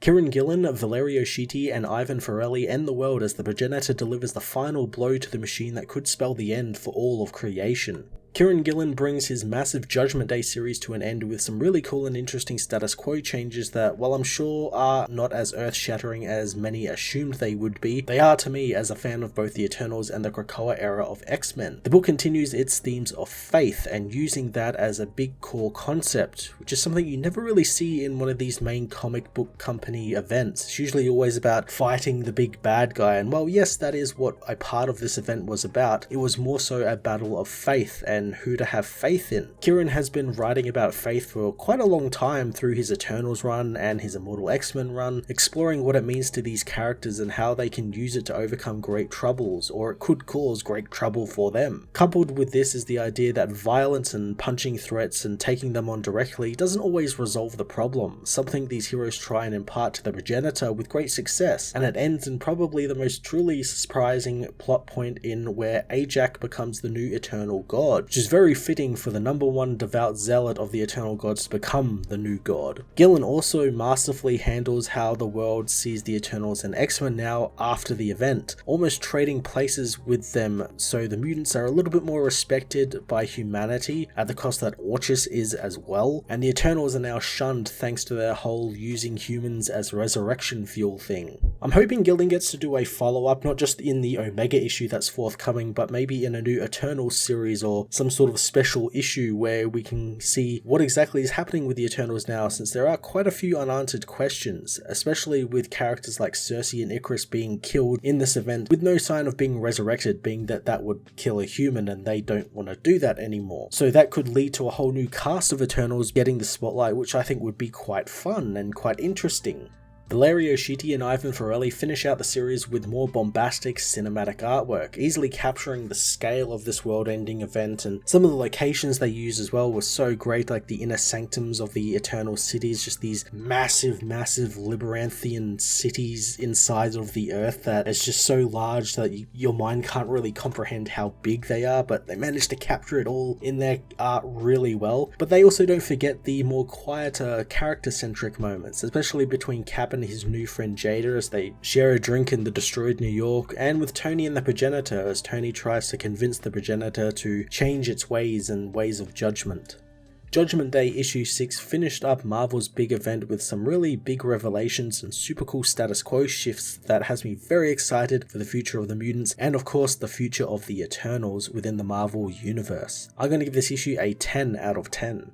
Kieran Gillen, Valerio Schiti, and Ivan Ferrelli end the world as the progenitor delivers the final blow to the machine that could spell the end for all of creation. Kieran Gillen brings his massive Judgment Day series to an end with some really cool and interesting status quo changes that, while I'm sure are not as earth-shattering as many assumed they would be, they are to me as a fan of both the Eternals and the Krakoa era of X-Men. The book continues its themes of faith and using that as a big core concept, which is something you never really see in one of these main comic book company events. It's usually always about fighting the big bad guy, and while yes, that is what a part of this event was about, it was more so a battle of faith and who to have faith in. Kieran has been writing about faith for quite a long time through his Eternals run and his Immortal X-Men run, exploring what it means to these characters and how they can use it to overcome great troubles, or it could cause great trouble for them. Coupled with this is the idea that violence and punching threats and taking them on directly doesn't always resolve the problem, something these heroes try and impart to the progenitor with great success, and it ends in probably the most truly surprising plot point in where Ajak becomes the new Eternal God, which is very fitting for the #1 devout zealot of the Eternal Gods to become the new god. Gillen also masterfully handles how the world sees the Eternals and X-Men now after the event, almost trading places with them so the mutants are a little bit more respected by humanity at the cost that Orchis is as well, and the Eternals are now shunned thanks to their whole using humans as resurrection fuel thing. I'm hoping Gillen gets to do a follow-up, not just in the Omega issue that's forthcoming, but maybe in a new Eternals series or some sort of special issue where we can see what exactly is happening with the Eternals now, since there are quite a few unanswered questions, especially with characters like Cersei and Ikaris being killed in this event with no sign of being resurrected, being that that would kill a human and they don't want to do that anymore. So that could lead to a whole new cast of Eternals getting the spotlight, which I think would be quite fun and quite interesting. Valerio Schiti and Ivan Ferrelli finish out the series with more bombastic cinematic artwork, easily capturing the scale of this world-ending event, and some of the locations they use as well were so great, like the inner sanctums of the Eternal Cities, just these massive labyrinthian cities inside of the earth that is just so large that your mind can't really comprehend how big they are, but they managed to capture it all in their art really well. But they also don't forget the more quieter, character-centric moments, especially between Cap and his new friend Jada as they share a drink in the destroyed New York, and with Tony and the progenitor as Tony tries to convince the progenitor to change its ways and ways of judgment. Judgment Day issue 6 finished up Marvel's big event with some really big revelations and super cool status quo shifts that has me very excited for the future of the mutants and of course the future of the Eternals within the Marvel universe. I'm going to give this issue a 10 out of 10.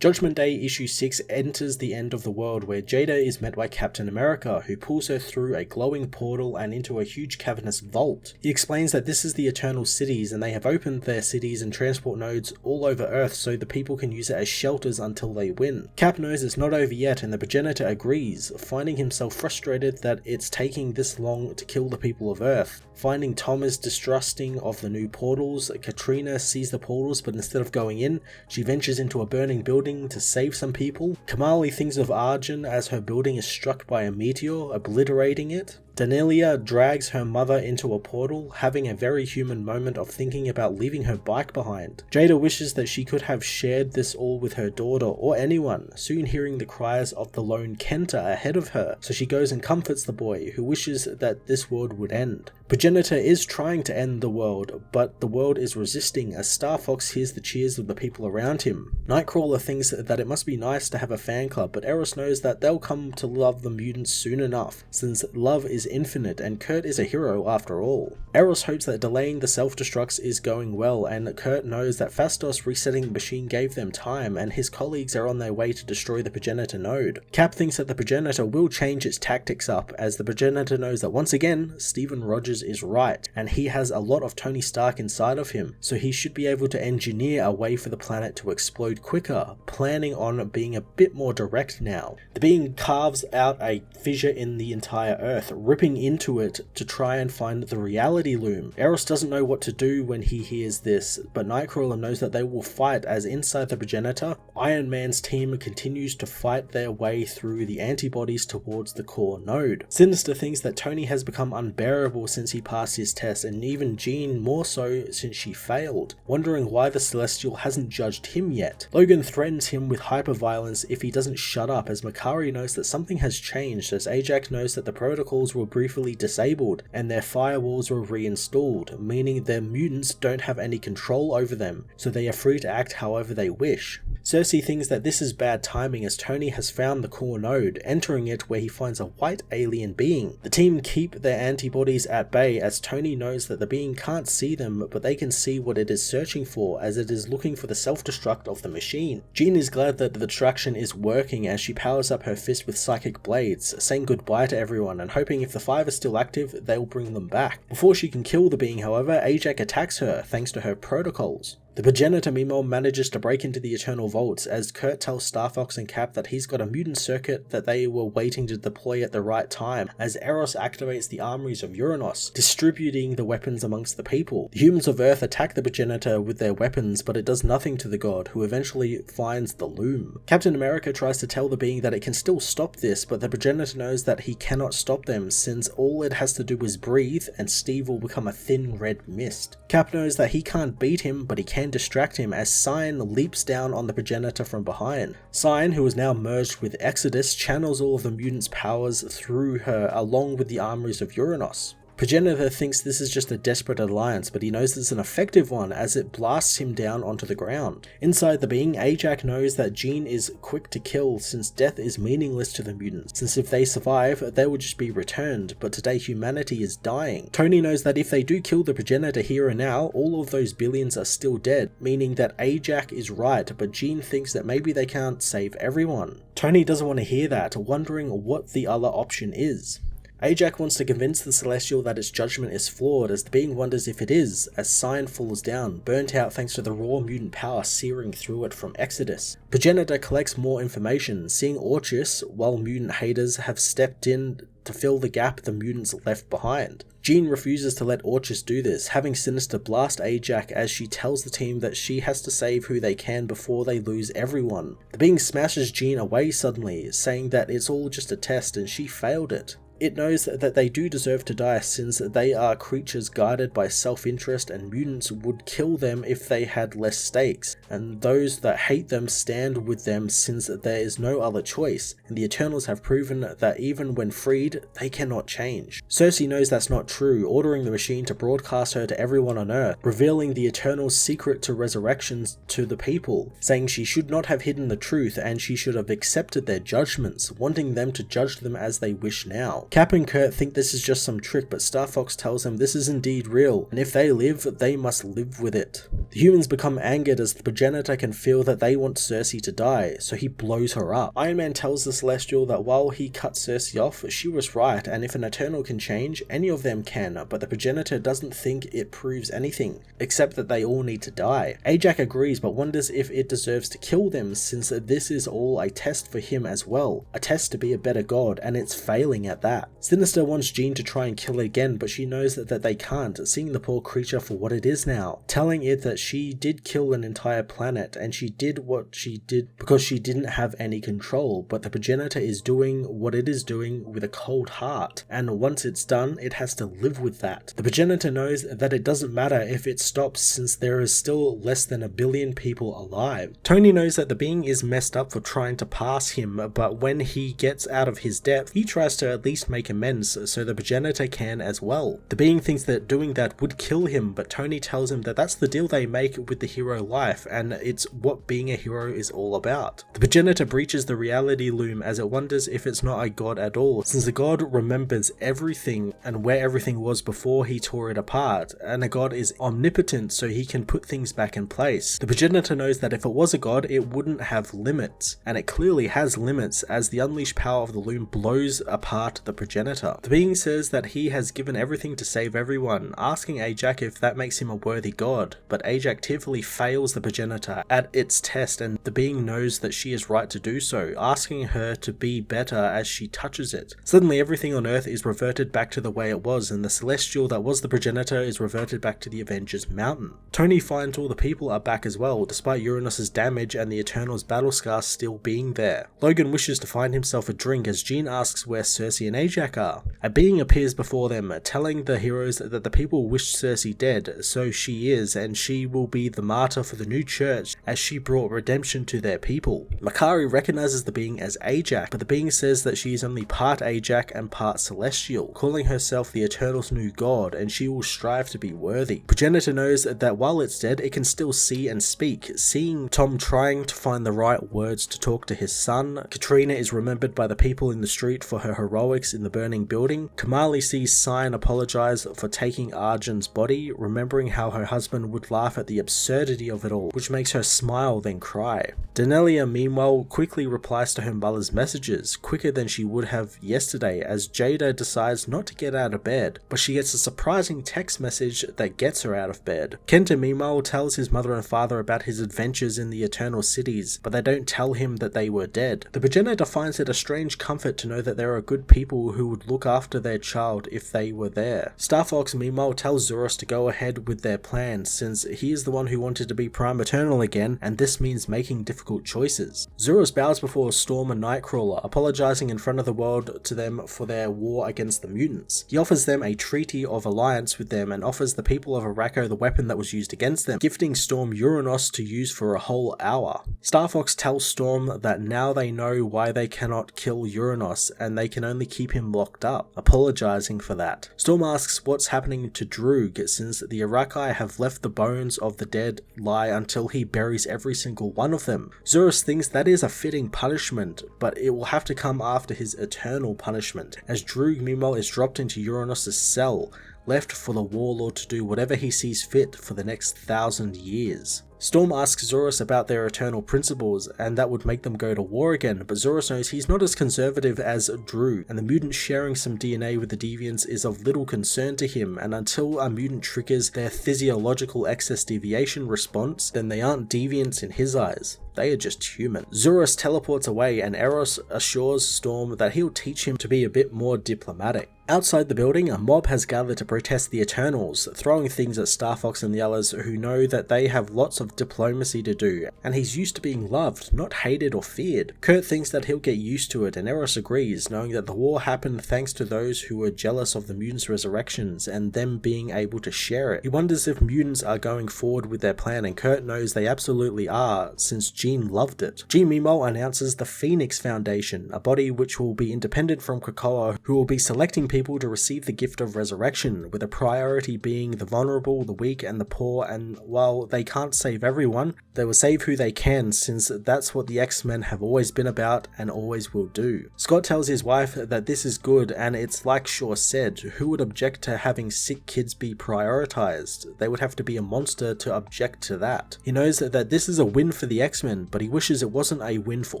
Judgment Day issue 6 enters the end of the world where Jada is met by Captain America, who pulls her through a glowing portal and into a huge cavernous vault. He explains that this is the Eternal Cities and they have opened their cities and transport nodes all over Earth so the people can use it as shelters until they win. Cap knows it's not over yet and the progenitor agrees, finding himself frustrated that it's taking this long to kill the people of Earth. Finding Tom is distrusting of the new portals, Katrina sees the portals but instead of going in, she ventures into a burning building to save some people. Kamali thinks of Arjun as her building is struck by a meteor, obliterating it. Danelia drags her mother into a portal, having a very human moment of thinking about leaving her bike behind. Jada wishes that she could have shared this all with her daughter or anyone, soon hearing the cries of the lone Kenta ahead of her, so she goes and comforts the boy, who wishes that this world would end. Progenitor is trying to end the world, but the world is resisting as Star Fox hears the cheers of the people around him. Nightcrawler thinks that it must be nice to have a fan club, but Eros knows that they'll come to love the mutants soon enough, since love is infinite and Kurt is a hero after all. Eros hopes that delaying the self-destructs is going well, and Kurt knows that Phastos resetting the machine gave them time and his colleagues are on their way to destroy the progenitor node. Cap thinks that the progenitor will change its tactics up, as the progenitor knows that once again, Stephen Rogers is right, and he has a lot of Tony Stark inside of him, so he should be able to engineer a way for the planet to explode quicker, planning on being a bit more direct now. The being carves out a fissure in the entire Earth, ripping ripping into it to try and find the reality loom. Eros doesn't know what to do when he hears this, but Nightcrawler knows that they will fight, as inside the progenitor, Iron Man's team continues to fight their way through the antibodies towards the core node. Sinister thinks that Tony has become unbearable since he passed his test, and even Jean more so since she failed, wondering why the Celestial hasn't judged him yet. Logan threatens him with hyperviolence if he doesn't shut up, as Makkari knows that something has changed, as Ajax knows that the protocols were briefly disabled and their firewalls were reinstalled, meaning their mutants don't have any control over them, so they are free to act however they wish. Cersei thinks that this is bad timing, as Tony has found the core node, entering it where he finds a white alien being. The team keep their antibodies at bay, as Tony knows that the being can't see them, but they can see what it is searching for, as it is looking for the self-destruct of the machine. Jean is glad that the distraction is working, as she powers up her fist with psychic blades, saying goodbye to everyone and hoping if the 5 are still active, they'll bring them back. Before she can kill the being, however, Ajax attacks her thanks to her protocols. The progenitor meanwhile manages to break into the Eternal Vaults, as Kurt tells Star Fox and Cap that he's got a mutant circuit that they were waiting to deploy at the right time, as Eros activates the armories of Uranos, distributing the weapons amongst the people. The humans of Earth attack the progenitor with their weapons, but it does nothing to the god, who eventually finds the loom. Captain America tries to tell the being that it can still stop this, but the progenitor knows that he cannot stop them, since all it has to do is breathe and Steve will become a thin red mist. Cap knows that he can't beat him, but he can distract him, as Sign leaps down on the progenitor from behind. Sign, who is now merged with Exodus, channels all of the mutants' powers through her along with the armories of Uranos. Progenitor thinks this is just a desperate alliance, but he knows it's an effective one, as it blasts him down onto the ground. Inside the being, Ajax knows that Jean is quick to kill, since death is meaningless to the mutants, since if they survive, they will just be returned, but today humanity is dying. Tony knows that if they do kill the progenitor here and now, all of those billions are still dead, meaning that Ajax is right, but Jean thinks that maybe they can't save everyone. Tony doesn't want to hear that, wondering what the other option is. Ajax wants to convince the Celestial that its judgment is flawed, as the being wonders if it is, as Sign falls down, burnt out thanks to the raw mutant power searing through it from Exodus. Progenitor collects more information, seeing Orchis, while mutant haters have stepped in to fill the gap the mutants left behind. Jean refuses to let Orchis do this, having Sinister blast Ajax as she tells the team that she has to save who they can before they lose everyone. The being smashes Jean away suddenly, saying that it's all just a test and she failed it. It knows that they do deserve to die, since they are creatures guided by self-interest, and mutants would kill them if they had less stakes, and those that hate them stand with them since there is no other choice, and the Eternals have proven that even when freed, they cannot change. Cersei knows that's not true, ordering the machine to broadcast her to everyone on Earth, revealing the Eternals' secret to resurrections to the people, saying she should not have hidden the truth and she should have accepted their judgments, wanting them to judge them as they wish now. Cap and Kurt think this is just some trick, but Star Fox tells them this is indeed real, and if they live, they must live with it. The humans become angered as the progenitor can feel that they want Cersei to die, so he blows her up. Iron Man tells the Celestial that while he cut Cersei off, she was right, and if an Eternal can change, any of them can, but the progenitor doesn't think it proves anything, except that they all need to die. Ajax agrees, but wonders if it deserves to kill them, since this is all a test for him as well, a test to be a better god, and it's failing at that. Sinister wants Jean to try and kill it again, but she knows that they can't, seeing the poor creature for what it is now, telling it that she did kill an entire planet, and she did what she did because she didn't have any control, but the progenitor is doing what it is doing with a cold heart, and once it's done, it has to live with that. The progenitor knows that it doesn't matter if it stops, since there is still less than 1 billion people alive. Tony knows that the being is messed up for trying to pass him, but when he gets out of his depth, he tries to at least make amends so the progenitor can as well. The being thinks that doing that would kill him, but Tony tells him that that's the deal they make with the hero life, and it's what being a hero is all about. The progenitor breaches the reality loom as it wonders if it's not a god at all, since the god remembers everything and where everything was before he tore it apart, and a god is omnipotent so he can put things back in place. The progenitor knows that if it was a god, it wouldn't have limits, and it clearly has limits, as the unleashed power of the loom blows apart the progenitor. The being says that he has given everything to save everyone, asking Ajak if that makes him a worthy god, but Ajak tearfully fails the progenitor at its test, and the being knows that she is right to do so, asking her to be better as she touches it. Suddenly everything on Earth is reverted back to the way it was, and the celestial that was the progenitor is reverted back to the Avengers Mountain. Tony finds all the people are back as well, despite Uranus's damage and the Eternals battle scar still being there. Logan wishes to find himself a drink as Jean asks where Sersi and Ajak are. A being appears before them, telling the heroes that the people wish Sersi dead, so she is, and she will be the martyr for the new church as she brought redemption to their people. Makkari recognizes the being as Ajak, but the being says that she is only part Ajak and part celestial, calling herself the Eternals' new god, and she will strive to be worthy. Progenitor knows that while it's dead, it can still see and speak, seeing Tom trying to find the right words to talk to his son. Katrina is remembered by the people in the street for her heroics in the burning building. Kamali sees Cyan apologize for taking Arjun's body, remembering how her husband would laugh at the absurdity of it all, which makes her smile then cry. Danelia meanwhile quickly replies to her mother's messages, quicker than she would have yesterday, as Jada decides not to get out of bed, but she gets a surprising text message that gets her out of bed. Kenta meanwhile tells his mother and father about his adventures in the Eternal Cities, but they don't tell him that they were dead. The progenitor finds it a strange comfort to know that there are good people who would look after their child if they were there. Star Fox meanwhile tells Zuras to go ahead with their plans, since he is the one who wanted to be Prime Eternal again, and this means making difficult choices. Zuras bows before Storm and Nightcrawler, apologizing in front of the world to them for their war against the mutants. He offers them a treaty of alliance with them and offers the people of Arakko the weapon that was used against them, gifting Storm Uranus to use for a whole hour. Star Fox tells Storm that now they know why they cannot kill Uranus and they can only keep him locked up, apologizing for that. Storm asks what's happening to Droog, since the Arakkai have left the bones of the dead lie until he buries every single one of them. Zuras thinks that is a fitting punishment, but it will have to come after his eternal punishment, as Droog meanwhile is dropped into Uranus's cell, left for the Warlord to do whatever he sees fit for the next 1,000 years. Storm asks Zuras about their eternal principles, and that would make them go to war again, but Zuras knows he's not as conservative as Droog, and the mutant sharing some DNA with the Deviants is of little concern to him, and until a mutant triggers their physiological excess deviation response, then they aren't deviants in his eyes. They are just human. Zuras teleports away, and Eros assures Storm that he'll teach him to be a bit more diplomatic. Outside the building, a mob has gathered to protest the Eternals, throwing things at Star Fox and the others who know that they have lots of diplomacy to do, and he's used to being loved, not hated or feared. Kurt thinks that he'll get used to it, and Eros agrees, knowing that the war happened thanks to those who were jealous of the mutants' resurrections and them being able to share it. He wonders if mutants are going forward with their plan, and Kurt knows they absolutely are, since Jean loved it. Jean meanwhile announces the Phoenix Foundation, a body which will be independent from Krakoa, who will be selecting people to receive the gift of resurrection, with a priority being the vulnerable, the weak and the poor, and while they can't save everyone, they will save who they can, since that's what the X-Men have always been about and always will do. Scott tells his wife that this is good, and it's like Shaw said, who would object to having sick kids be prioritized? They would have to be a monster to object to that. He knows that this is a win for the X-Men, but he wishes it wasn't a win for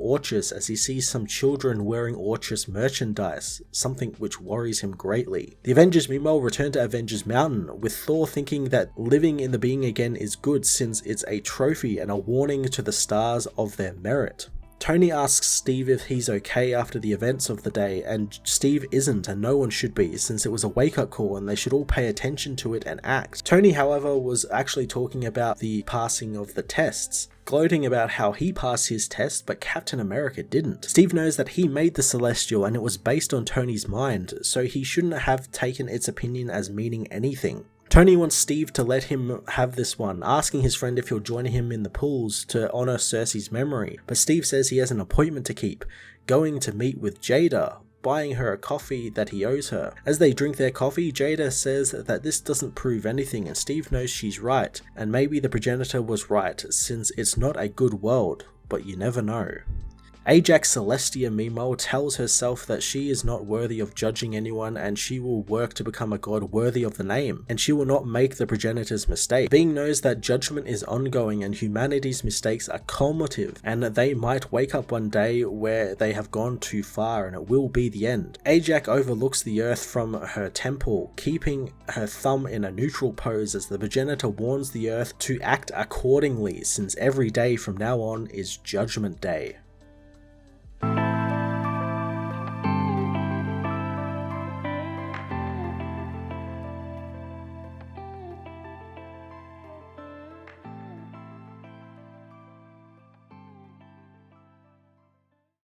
Orchis, as he sees some children wearing Orchis merchandise, something which worries him greatly. The Avengers meanwhile return to Avengers Mountain, with Thor thinking that living in the being again is good since it's a trophy and a warning to the stars of their merit. Tony asks Steve if he's okay after the events of the day, and Steve isn't, and no one should be, since it was a wake-up call and they should all pay attention to it and act. Tony, however, was actually talking about the passing of the tests, gloating about how he passed his test but Captain America didn't. Steve knows that he made the Celestial and it was based on Tony's mind, so he shouldn't have taken its opinion as meaning anything. Tony wants Steve to let him have this one, asking his friend if he'll join him in the pools to honour Sersi's memory, but Steve says he has an appointment to keep, going to meet with Jada, buying her a coffee that he owes her. As they drink their coffee, Jada says that this doesn't prove anything, and Steve knows she's right, and maybe the progenitor was right, since it's not a good world, but you never know. Ajax Celestia meanwhile tells herself that she is not worthy of judging anyone and she will work to become a god worthy of the name, and she will not make the progenitor's mistake. Being knows that judgment is ongoing and humanity's mistakes are cumulative, and that they might wake up one day where they have gone too far and it will be the end. Ajax overlooks the earth from her temple, keeping her thumb in a neutral pose as the progenitor warns the earth to act accordingly, since every day from now on is Judgment Day.